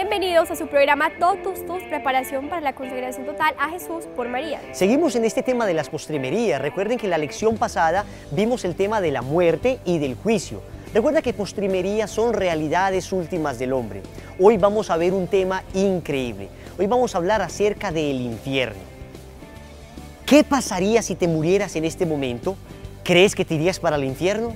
Bienvenidos a su programa Totus Tus, preparación para la consagración total a Jesús por María. Seguimos en este tema de las postremerías. Recuerden que en la lección pasada vimos el tema de la muerte y del juicio. Recuerda que postremerías son realidades últimas del hombre. Hoy vamos a ver un tema increíble. Hoy vamos a hablar acerca del infierno. ¿Qué pasaría si te murieras en este momento? ¿Crees que te irías para el infierno?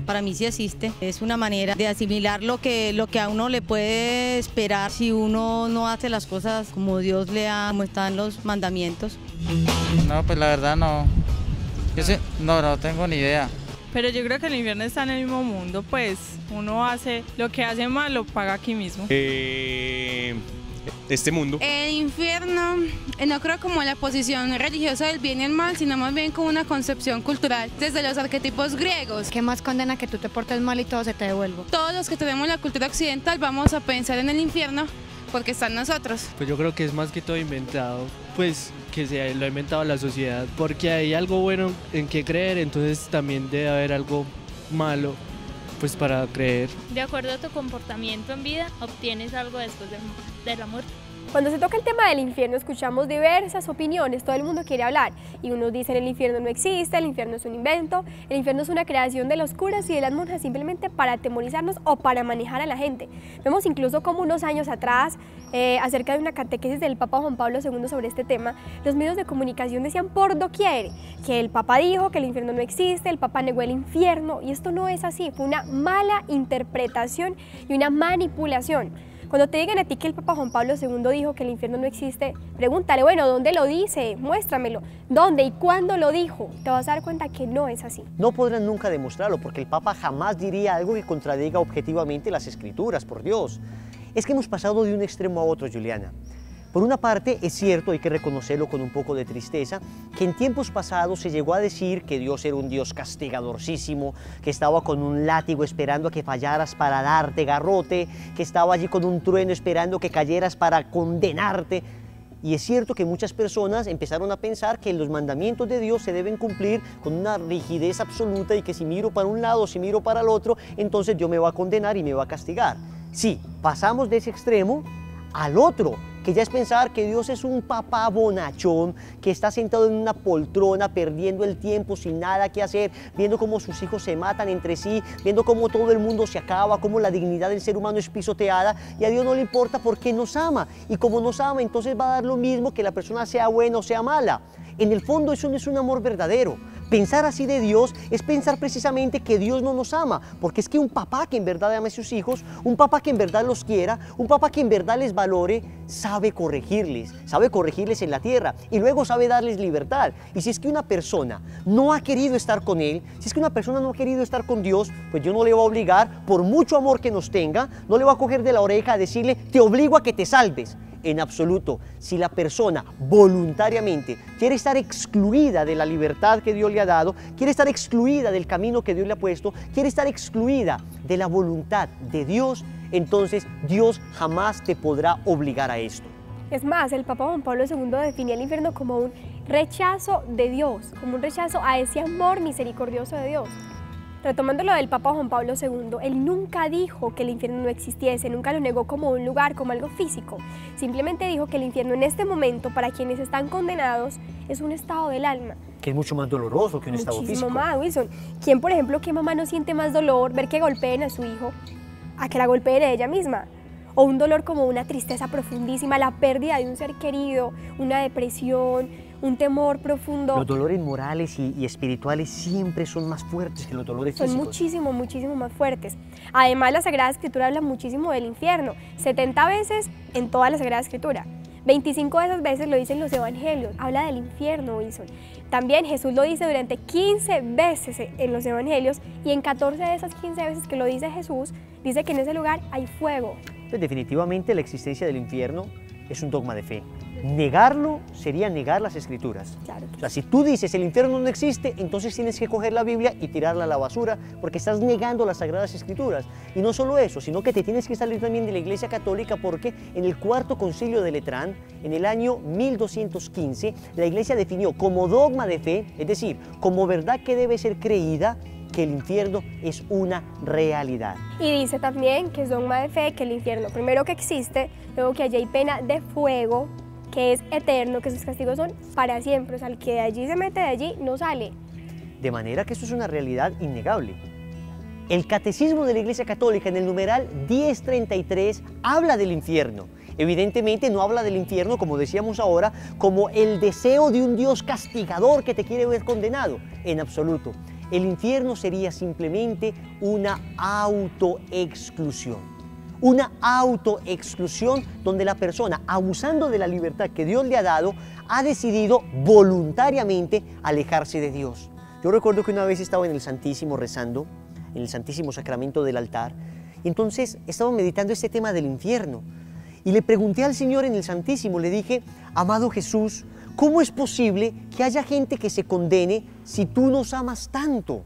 Para mí sí existe, es una manera de asimilar lo que a uno le puede esperar si uno no hace las cosas como Dios le ha, como están los mandamientos. No, pues la verdad no, no tengo ni idea. Pero yo creo que el infierno está en el mismo mundo, pues uno hace lo que hace mal, lo paga aquí mismo. Este mundo. El infierno no creo como la posición religiosa del bien y el mal, sino más bien como una concepción cultural desde los arquetipos griegos. ¿Qué más condena que tú te portes mal y todo se te devuelva? Todos los que tenemos la cultura occidental vamos a pensar en el infierno porque está en nosotros. Pues yo creo que es más que todo inventado, pues que lo ha inventado la sociedad, porque hay algo bueno en que creer, entonces también debe haber algo malo pues para creer. De acuerdo a tu comportamiento en vida, obtienes algo después de la muerte. Cuando se toca el tema del infierno escuchamos diversas opiniones, todo el mundo quiere hablar y unos dicen el infierno no existe, el infierno es un invento, el infierno es una creación de los curas y de las monjas simplemente para atemorizarnos o para manejar a la gente. Vemos incluso como unos años atrás, acerca de una catequesis del Papa Juan Pablo II sobre este tema, los medios de comunicación decían por doquier que el Papa dijo que el infierno no existe, el Papa negó el infierno y esto no es así, fue una mala interpretación y una manipulación. Cuando te digan a ti que el Papa Juan Pablo II dijo que el infierno no existe, pregúntale, bueno, ¿dónde lo dice? Muéstramelo. ¿Dónde y cuándo lo dijo? Te vas a dar cuenta que no es así. No podrán nunca demostrarlo porque el Papa jamás diría algo que contradiga objetivamente las Escrituras, por Dios. Es que hemos pasado de un extremo a otro, Juliana. Por una parte, es cierto, hay que reconocerlo con un poco de tristeza, que en tiempos pasados se llegó a decir que Dios era un Dios castigadorcísimo, que estaba con un látigo esperando a que fallaras para darte garrote, que estaba allí con un trueno esperando que cayeras para condenarte. Y es cierto que muchas personas empezaron a pensar que los mandamientos de Dios se deben cumplir con una rigidez absoluta y que si miro para un lado, si miro para el otro, entonces Dios me va a condenar y me va a castigar. Sí, pasamos de ese extremo al otro, que ya es pensar que Dios es un papá bonachón, que está sentado en una poltrona perdiendo el tiempo sin nada que hacer, viendo cómo sus hijos se matan entre sí, viendo cómo todo el mundo se acaba, cómo la dignidad del ser humano es pisoteada y a Dios no le importa porque nos ama. Y como nos ama, entonces va a dar lo mismo que la persona sea buena o sea mala. En el fondo eso no es un amor verdadero. Pensar así de Dios es pensar precisamente que Dios no nos ama, porque es que un papá que en verdad ama a sus hijos, un papá que en verdad los quiera, un papá que en verdad les valore, sabe corregirles en la tierra y luego sabe darles libertad. Y si es que una persona no ha querido estar con Él, si es que una persona no ha querido estar con Dios, pues yo no le voy a obligar, por mucho amor que nos tenga, no le voy a coger de la oreja a decirle, te obligo a que te salves. En absoluto, si la persona voluntariamente quiere estar excluida de la libertad que Dios le ha dado, quiere estar excluida del camino que Dios le ha puesto, quiere estar excluida de la voluntad de Dios, entonces Dios jamás te podrá obligar a esto. Es más, el Papa Juan Pablo II definía el infierno como un rechazo de Dios, como un rechazo a ese amor misericordioso de Dios. Retomando lo del Papa Juan Pablo II, él nunca dijo que el infierno no existiese, nunca lo negó como un lugar, como algo físico. Simplemente dijo que el infierno en este momento, para quienes están condenados, es un estado del alma. Que es mucho más doloroso que un estado físico. Muchísimo más, Wilson. ¿Quién, por ejemplo, qué mamá no siente más dolor ver que golpeen a su hijo a que la golpeen a ella misma? O un dolor como una tristeza profundísima, la pérdida de un ser querido, una depresión, un temor profundo. Los dolores morales y espirituales siempre son más fuertes que los dolores físicos. Son muchísimo más fuertes. Además, la Sagrada Escritura habla muchísimo del infierno, 70 veces en toda la Sagrada Escritura. 25 de esas veces lo dicen los evangelios, habla del infierno, Wilson. También Jesús lo dice durante 15 veces en los evangelios y en 14 de esas 15 veces que lo dice Jesús, dice que en ese lugar hay fuego. Pues definitivamente la existencia del infierno es un dogma de fe. negarlo sería negar las Escrituras. Claro. O sea, si tú dices el infierno no existe, entonces tienes que coger la Biblia y tirarla a la basura porque estás negando las Sagradas Escrituras. Y no solo eso, sino que te tienes que salir también de la Iglesia Católica porque en el Cuarto Concilio de Letrán, en el año 1215, la Iglesia definió como dogma de fe, es decir, como verdad que debe ser creída, que el infierno es una realidad. Y dice también que es dogma de fe que el infierno, primero que existe, luego que allí hay pena de fuego, que es eterno, que sus castigos son para siempre, o sea, el que de allí se mete de allí no sale. De manera que esto es una realidad innegable. El Catecismo de la Iglesia Católica en el numeral 1033 habla del infierno. Evidentemente no habla del infierno, como decíamos ahora, como el deseo de un Dios castigador que te quiere ver condenado. En absoluto. El infierno sería simplemente una autoexclusión. Una autoexclusión donde la persona, abusando de la libertad que Dios le ha dado, ha decidido voluntariamente alejarse de Dios. Yo recuerdo que una vez estaba en el Santísimo rezando, en el Santísimo Sacramento del altar, y entonces estaba meditando este tema del infierno. Y le pregunté al Señor en el Santísimo, le dije, amado Jesús, ¿cómo es posible que haya gente que se condene si tú nos amas tanto?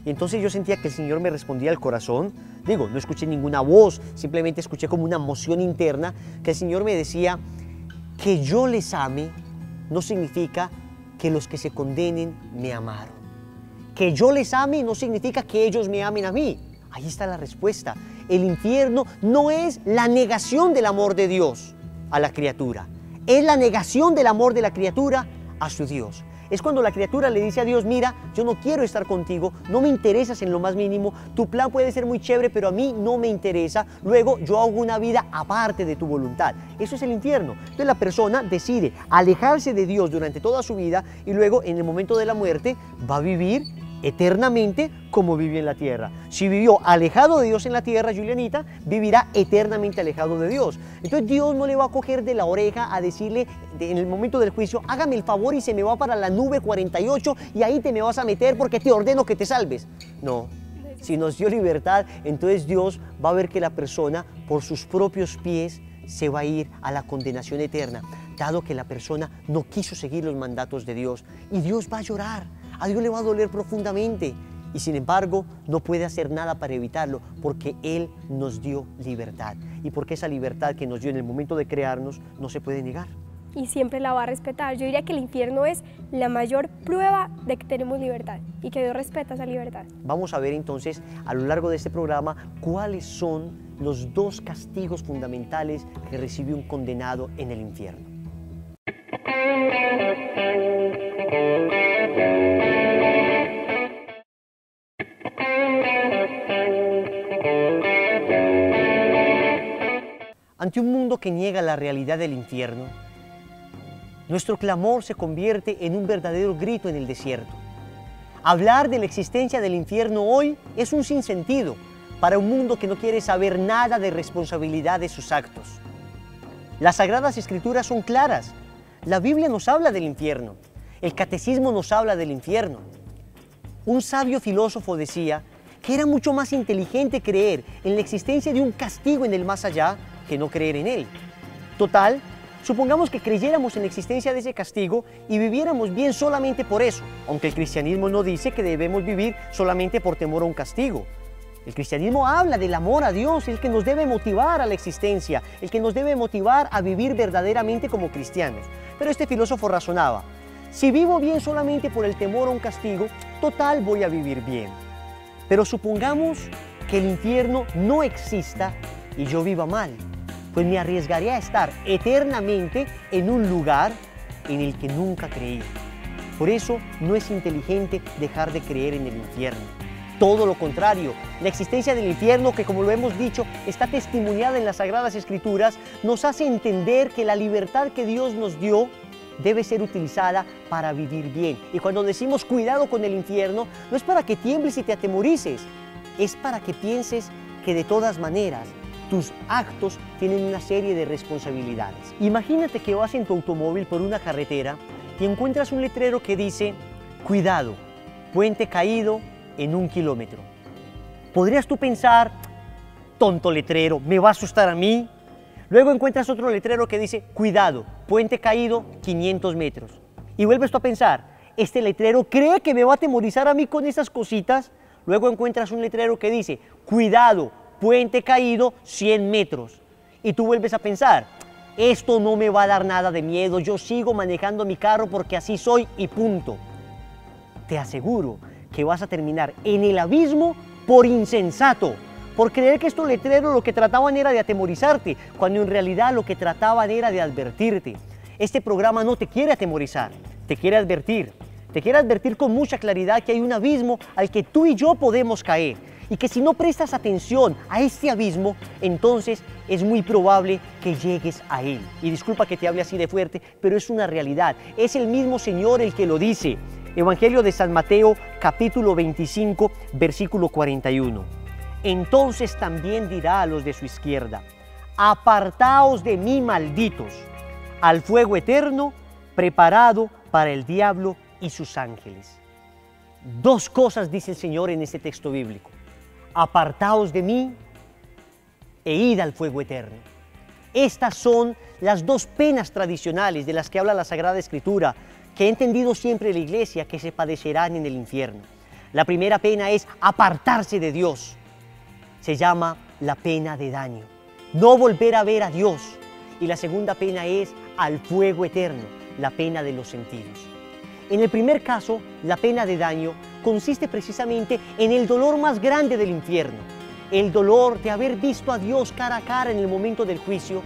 Y entonces yo sentía que el Señor me respondía al corazón. Digo, no escuché ninguna voz, simplemente escuché como una emoción interna que el Señor me decía que yo les ame no significa que los que se condenen me amaron. Que yo les ame no significa que ellos me amen a mí. Ahí está la respuesta. El infierno no es la negación del amor de Dios a la criatura. Es la negación del amor de la criatura a su Dios. Es cuando la criatura le dice a Dios, mira, yo no quiero estar contigo, no me interesas en lo más mínimo, tu plan puede ser muy chévere, pero a mí no me interesa, luego yo hago una vida aparte de tu voluntad. Eso es el infierno. Entonces la persona decide alejarse de Dios durante toda su vida y luego en el momento de la muerte va a vivir eternamente como vivió en la tierra. Si vivió alejado de Dios en la tierra, Julianita, vivirá eternamente alejado de Dios. Entonces Dios no le va a coger de la oreja a decirle en el momento del juicio, hágame el favor y se me va para la nube 48 y ahí te me vas a meter porque te ordeno que te salves. No. Si nos dio libertad, entonces Dios va a ver que la persona por sus propios pies se va a ir a la condenación eterna, dado que la persona no quiso seguir los mandatos de Dios. Y Dios va a llorar. A Dios le va a doler profundamente y sin embargo no puede hacer nada para evitarlo porque Él nos dio libertad y porque esa libertad que nos dio en el momento de crearnos no se puede negar. Y siempre la va a respetar. Yo diría que el infierno es la mayor prueba de que tenemos libertad y que Dios respeta esa libertad. Vamos a ver entonces a lo largo de este programa cuáles son los dos castigos fundamentales que recibe un condenado en el infierno. Ante un mundo que niega la realidad del infierno, nuestro clamor se convierte en un verdadero grito en el desierto. Hablar de la existencia del infierno hoy es un sinsentido para un mundo que no quiere saber nada de responsabilidad de sus actos. Las Sagradas Escrituras son claras. La Biblia nos habla del infierno. El Catecismo nos habla del infierno. Un sabio filósofo decía que era mucho más inteligente creer en la existencia de un castigo en el más allá que no creer en él. Total, supongamos que creyéramos en la existencia de ese castigo y viviéramos bien solamente por eso, aunque el cristianismo no dice que debemos vivir solamente por temor a un castigo. El cristianismo habla del amor a Dios, el que nos debe motivar a la existencia, el que nos debe motivar a vivir verdaderamente como cristianos. Pero este filósofo razonaba, si vivo bien solamente por el temor a un castigo, total voy a vivir bien. Pero supongamos que el infierno no exista y yo viva mal, pues me arriesgaría a estar eternamente en un lugar en el que nunca creí. Por eso no es inteligente dejar de creer en el infierno. Todo lo contrario, la existencia del infierno, que como lo hemos dicho, está testimoniada en las Sagradas Escrituras, nos hace entender que la libertad que Dios nos dio debe ser utilizada para vivir bien. Y cuando decimos cuidado con el infierno, no es para que tiembles y te atemorices, es para que pienses que de todas maneras tus actos tienen una serie de responsabilidades. Imagínate que vas en tu automóvil por una carretera y encuentras un letrero que dice, cuidado, puente caído en 1 kilómetro. ¿Podrías tú pensar, tonto letrero, me va a asustar a mí? Luego encuentras otro letrero que dice, cuidado, puente caído, 500 metros. Y vuelves tú a pensar, ¿este letrero cree que me va a atemorizar a mí con esas cositas? Luego encuentras un letrero que dice, cuidado, puente caído, 100 metros. Y tú vuelves a pensar, esto no me va a dar nada de miedo, yo sigo manejando mi carro porque así soy y punto. Te aseguro que vas a terminar en el abismo por insensato, por creer que estos letreros lo que trataban era de atemorizarte, cuando en realidad lo que trataban era de advertirte. Este programa no te quiere atemorizar, te quiere advertir. Te quiere advertir con mucha claridad que hay un abismo al que tú y yo podemos caer y que si no prestas atención a este abismo, entonces es muy probable que llegues a él. Y disculpa que te hable así de fuerte, pero es una realidad. Es el mismo Señor el que lo dice. Evangelio de San Mateo, capítulo 25, versículo 41. Entonces también dirá a los de su izquierda, apartaos de mí, malditos, al fuego eterno preparado para el diablo y sus ángeles. Dos cosas dice el Señor en este texto bíblico. Apartaos de mí e id al fuego eterno. Estas son las dos penas tradicionales de las que habla la Sagrada Escritura, que ha entendido siempre la Iglesia que se padecerán en el infierno. La primera pena es apartarse de Dios. Se llama la pena de daño. No volver a ver a Dios. Y la segunda pena es al fuego eterno, la pena de los sentidos. En el primer caso, la pena de daño consiste precisamente en el dolor más grande del infierno. El dolor de haber visto a Dios cara a cara en el momento del juicio,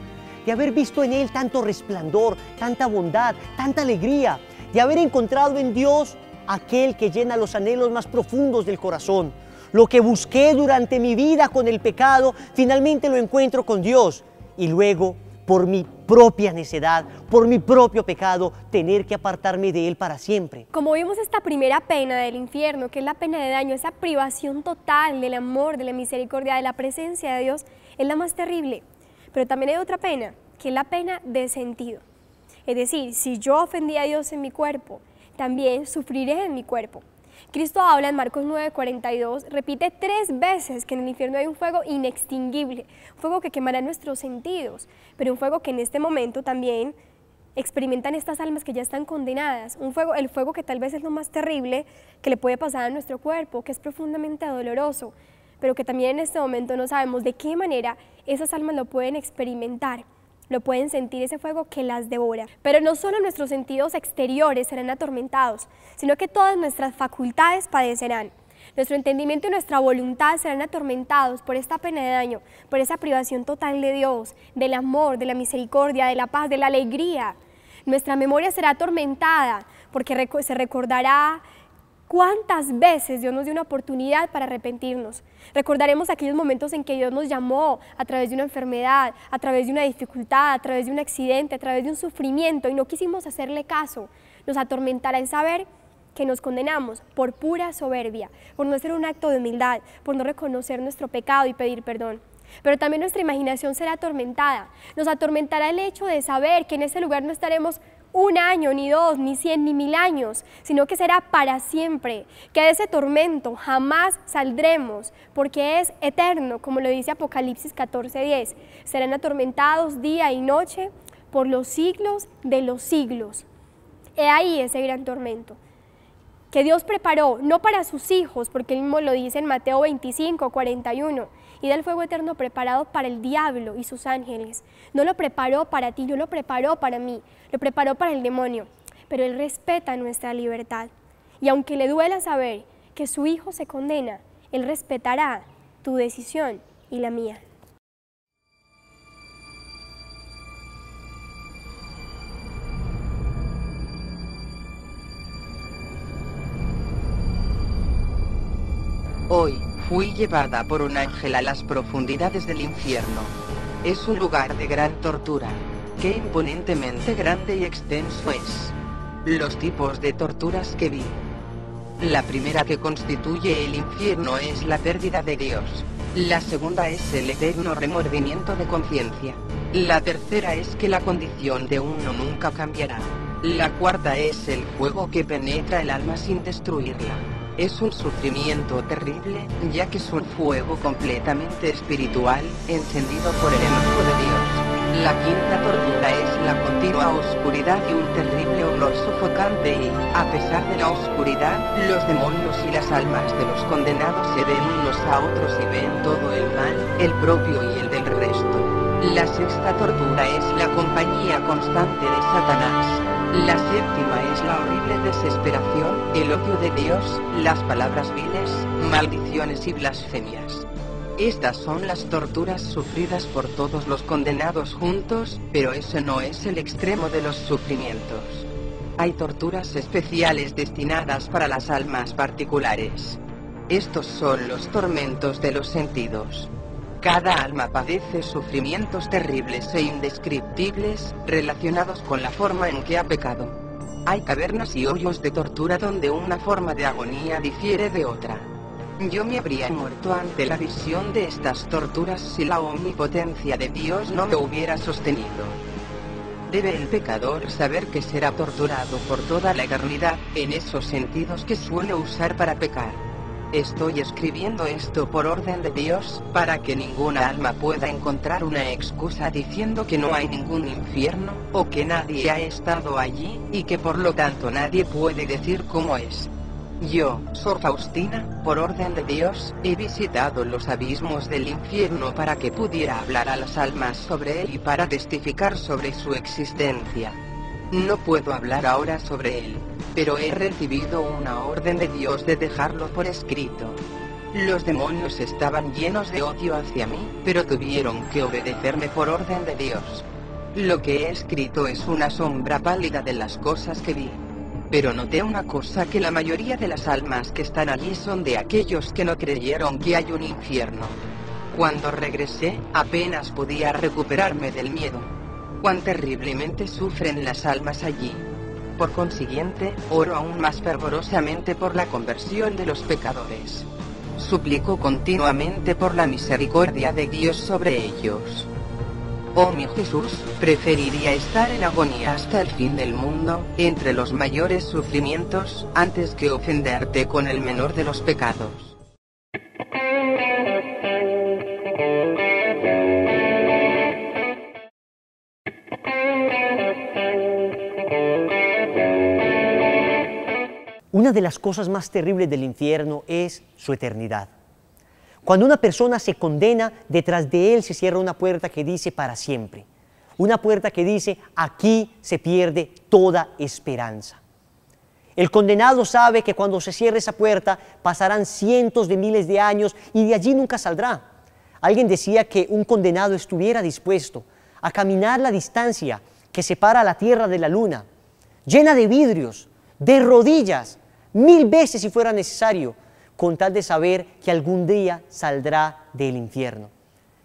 de haber visto en Él tanto resplandor, tanta bondad, tanta alegría, de haber encontrado en Dios aquel que llena los anhelos más profundos del corazón. Lo que busqué durante mi vida con el pecado, finalmente lo encuentro con Dios. Y luego, por mi propia necedad, por mi propio pecado, tener que apartarme de Él para siempre. Como vimos, esta primera pena del infierno, que es la pena de daño, esa privación total del amor, de la misericordia, de la presencia de Dios, es la más terrible. Pero también hay otra pena, que es la pena de sentido. Es decir, si yo ofendí a Dios en mi cuerpo, también sufriré en mi cuerpo. Cristo habla en Marcos 9:42, repite 3 veces que en el infierno hay un fuego inextinguible, un fuego que quemará nuestros sentidos, pero un fuego que en este momento también experimentan estas almas que ya están condenadas, el fuego que tal vez es lo más terrible que le puede pasar a nuestro cuerpo, que es profundamente doloroso, pero que también en este momento no sabemos de qué manera esas almas lo pueden experimentar. Lo pueden sentir, ese fuego que las devora. Pero no solo nuestros sentidos exteriores serán atormentados, sino que todas nuestras facultades padecerán. Nuestro entendimiento y nuestra voluntad serán atormentados por esta pena de daño, por esa privación total de Dios, del amor, de la misericordia, de la paz, de la alegría. Nuestra memoria será atormentada porque se recordará cuántas veces Dios nos dio una oportunidad para arrepentirnos. Recordaremos aquellos momentos en que Dios nos llamó a través de una enfermedad, a través de una dificultad, a través de un accidente, a través de un sufrimiento y no quisimos hacerle caso. Nos atormentará el saber que nos condenamos por pura soberbia, por no hacer un acto de humildad, por no reconocer nuestro pecado y pedir perdón. Pero también nuestra imaginación será atormentada. Nos atormentará el hecho de saber que en ese lugar no estaremos 1 año, ni 2, ni 100, ni 1000 años, sino que será para siempre, que de ese tormento jamás saldremos, porque es eterno, como lo dice Apocalipsis 14:10. Serán atormentados día y noche por los siglos de los siglos. He ahí ese gran tormento que Dios preparó, no para sus hijos, porque Él mismo lo dice en Mateo 25:41, y del fuego eterno preparado para el diablo y sus ángeles. No lo preparó para ti, no lo preparó para mí, lo preparó para el demonio, pero Él respeta nuestra libertad. Y aunque le duela saber que su hijo se condena, Él respetará tu decisión y la mía. Hoy, fui llevada por un ángel a las profundidades del infierno. Es un lugar de gran tortura. Qué imponentemente grande y extenso es. Los tipos de torturas que vi. La primera que constituye el infierno es la pérdida de Dios. La segunda es el eterno remordimiento de conciencia. La tercera es que la condición de uno nunca cambiará. La cuarta es el fuego que penetra el alma sin destruirla. Es un sufrimiento terrible, ya que es un fuego completamente espiritual, encendido por el enojo de Dios. La quinta tortura es la continua oscuridad y un terrible olor sofocante y, a pesar de la oscuridad, los demonios y las almas de los condenados se ven unos a otros y ven todo el mal, el propio y el del resto. La sexta tortura es la compañía constante de Satanás. La séptima es la horrible desesperación, el odio de Dios, las palabras viles, maldiciones y blasfemias. Estas son las torturas sufridas por todos los condenados juntos, pero ese no es el extremo de los sufrimientos. Hay torturas especiales destinadas para las almas particulares. Estos son los tormentos de los sentidos. Cada alma padece sufrimientos terribles e indescriptibles, relacionados con la forma en que ha pecado. Hay cavernas y hoyos de tortura donde una forma de agonía difiere de otra. Yo me habría muerto ante la visión de estas torturas si la omnipotencia de Dios no me hubiera sostenido. Debe el pecador saber que será torturado por toda la eternidad, en esos sentidos que suele usar para pecar. Estoy escribiendo esto por orden de Dios, para que ninguna alma pueda encontrar una excusa diciendo que no hay ningún infierno, o que nadie ha estado allí, y que por lo tanto nadie puede decir cómo es. Yo, Sor Faustina, por orden de Dios, he visitado los abismos del infierno para que pudiera hablar a las almas sobre él y para testificar sobre su existencia. No puedo hablar ahora sobre él, pero he recibido una orden de Dios de dejarlo por escrito. Los demonios estaban llenos de odio hacia mí, pero tuvieron que obedecerme por orden de Dios. Lo que he escrito es una sombra pálida de las cosas que vi. Pero noté una cosa, que la mayoría de las almas que están allí son de aquellos que no creyeron que hay un infierno. Cuando regresé, apenas podía recuperarme del miedo. Cuán terriblemente sufren las almas allí. Por consiguiente, oro aún más fervorosamente por la conversión de los pecadores. Suplico continuamente por la misericordia de Dios sobre ellos. Oh mi Jesús, preferiría estar en agonía hasta el fin del mundo, entre los mayores sufrimientos, antes que ofenderte con el menor de los pecados. Una de las cosas más terribles del infierno es su eternidad. Cuando una persona se condena, detrás de él se cierra una puerta que dice para siempre. Una puerta que dice, aquí se pierde toda esperanza. El condenado sabe que cuando se cierre esa puerta pasarán cientos de miles de años y de allí nunca saldrá. Alguien decía que un condenado estuviera dispuesto a caminar la distancia que separa la tierra de la luna, llena de vidrios, de rodillas, 1000 veces si fuera necesario, con tal de saber que algún día saldrá del infierno.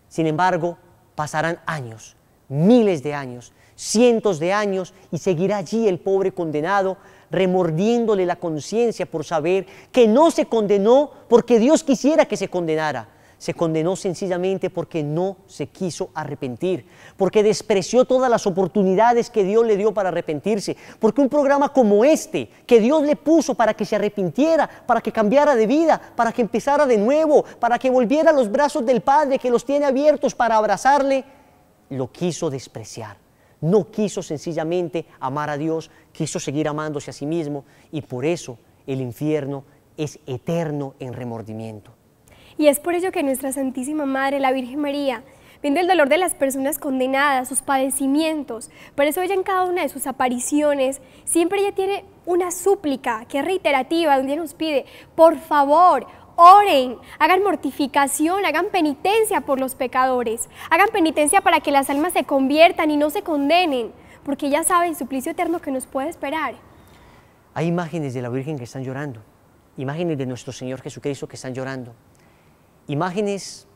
Sin embargo, pasarán años, miles de años, cientos de años, y seguirá allí el pobre condenado, remordiéndole la conciencia por saber que no se condenó porque Dios quisiera que se condenara. Se condenó sencillamente porque no se quiso arrepentir, porque despreció todas las oportunidades que Dios le dio para arrepentirse, porque un programa como este, que Dios le puso para que se arrepintiera, para que cambiara de vida, para que empezara de nuevo, para que volviera a los brazos del Padre que los tiene abiertos para abrazarle, lo quiso despreciar. No quiso sencillamente amar a Dios, quiso seguir amándose a sí mismo, y por eso el infierno es eterno en remordimiento. Y es por ello que nuestra Santísima Madre, la Virgen María, viendo el dolor de las personas condenadas, sus padecimientos, por eso ella en cada una de sus apariciones, siempre ella tiene una súplica que es reiterativa, donde ella nos pide, por favor, oren, hagan mortificación, hagan penitencia por los pecadores, hagan penitencia para que las almas se conviertan y no se condenen, porque ella sabe el suplicio eterno que nos puede esperar. Hay imágenes de la Virgen que están llorando, imágenes de nuestro Señor Jesucristo que están llorando. Imágenes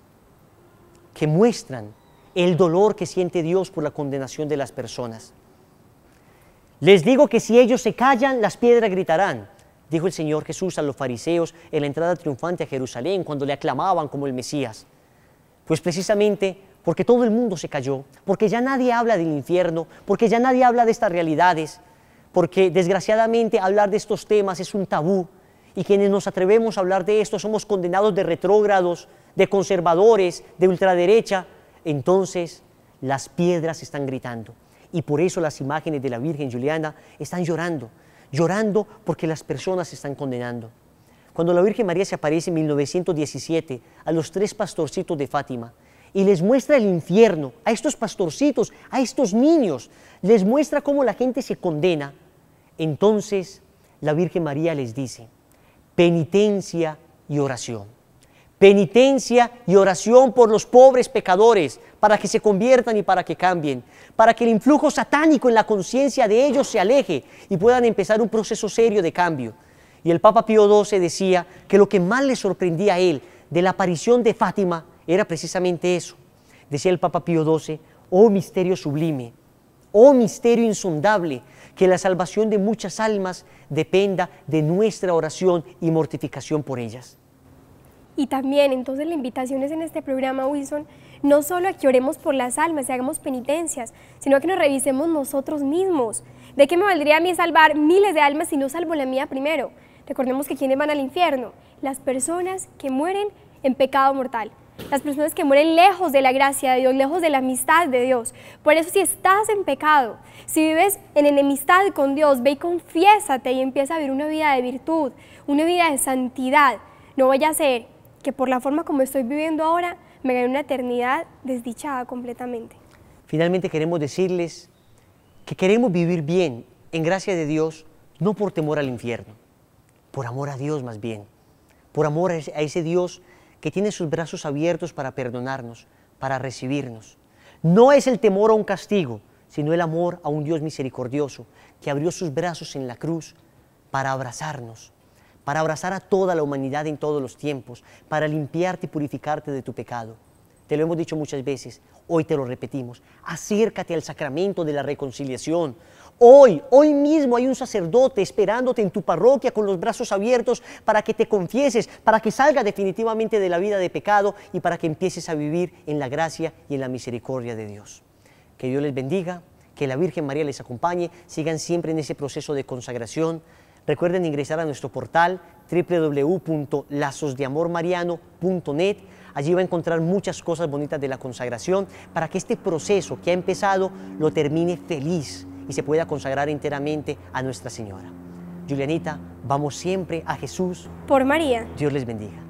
que muestran el dolor que siente Dios por la condenación de las personas. Les digo que si ellos se callan, las piedras gritarán, dijo el Señor Jesús a los fariseos en la entrada triunfante a Jerusalén cuando le aclamaban como el Mesías. Pues precisamente porque todo el mundo se calló, porque ya nadie habla del infierno, porque ya nadie habla de estas realidades, porque desgraciadamente hablar de estos temas es un tabú. Y quienes nos atrevemos a hablar de esto somos condenados de retrógrados, de conservadores, de ultraderecha. Entonces las piedras están gritando. Y por eso las imágenes de la Virgen Juliana están llorando, llorando porque las personas se están condenando. Cuando la Virgen María se aparece en 1917 a los 3 pastorcitos de Fátima y les muestra el infierno a estos pastorcitos, a estos niños, les muestra cómo la gente se condena, entonces la Virgen María les dice: penitencia y oración. Penitencia y oración por los pobres pecadores, para que se conviertan y para que cambien, para que el influjo satánico en la conciencia de ellos se aleje y puedan empezar un proceso serio de cambio. Y el Papa Pío XII decía que lo que más le sorprendía a él de la aparición de Fátima era precisamente eso. Decía el Papa Pío XII: oh misterio sublime, oh misterio insondable, que la salvación de muchas almas dependa de nuestra oración y mortificación por ellas. Y también, entonces, la invitación es en este programa, Wilson, no solo a que oremos por las almas y hagamos penitencias, sino a que nos revisemos nosotros mismos. ¿De qué me valdría a mí salvar miles de almas si no salvo la mía primero? Recordemos que ¿quiénes van al infierno? Las personas que mueren en pecado mortal. Las personas que mueren lejos de la gracia de Dios, lejos de la amistad de Dios. Por eso, si estás en pecado, si vives en enemistad con Dios, ve y confiésate y empieza a vivir una vida de virtud, una vida de santidad. No vaya a ser que por la forma como estoy viviendo ahora, me gane una eternidad desdichada completamente. Finalmente queremos decirles que queremos vivir bien, en gracia de Dios, no por temor al infierno, por amor a Dios más bien, por amor a ese Dios que tiene sus brazos abiertos para perdonarnos, para recibirnos. No es el temor a un castigo, sino el amor a un Dios misericordioso que abrió sus brazos en la cruz para abrazarnos, para abrazar a toda la humanidad en todos los tiempos, para limpiarte y purificarte de tu pecado. Te lo hemos dicho muchas veces, hoy te lo repetimos: acércate al sacramento de la reconciliación. Hoy mismo hay un sacerdote esperándote en tu parroquia con los brazos abiertos para que te confieses, para que salgas definitivamente de la vida de pecado y para que empieces a vivir en la gracia y en la misericordia de Dios. Que Dios les bendiga, que la Virgen María les acompañe, sigan siempre en ese proceso de consagración. Recuerden ingresar a nuestro portal www.lazosdeamormariano.net. Allí va a encontrar muchas cosas bonitas de la consagración para que este proceso que ha empezado lo termine feliz y se pueda consagrar enteramente a Nuestra Señora. Julianita, vamos siempre a Jesús. Por María. Dios les bendiga.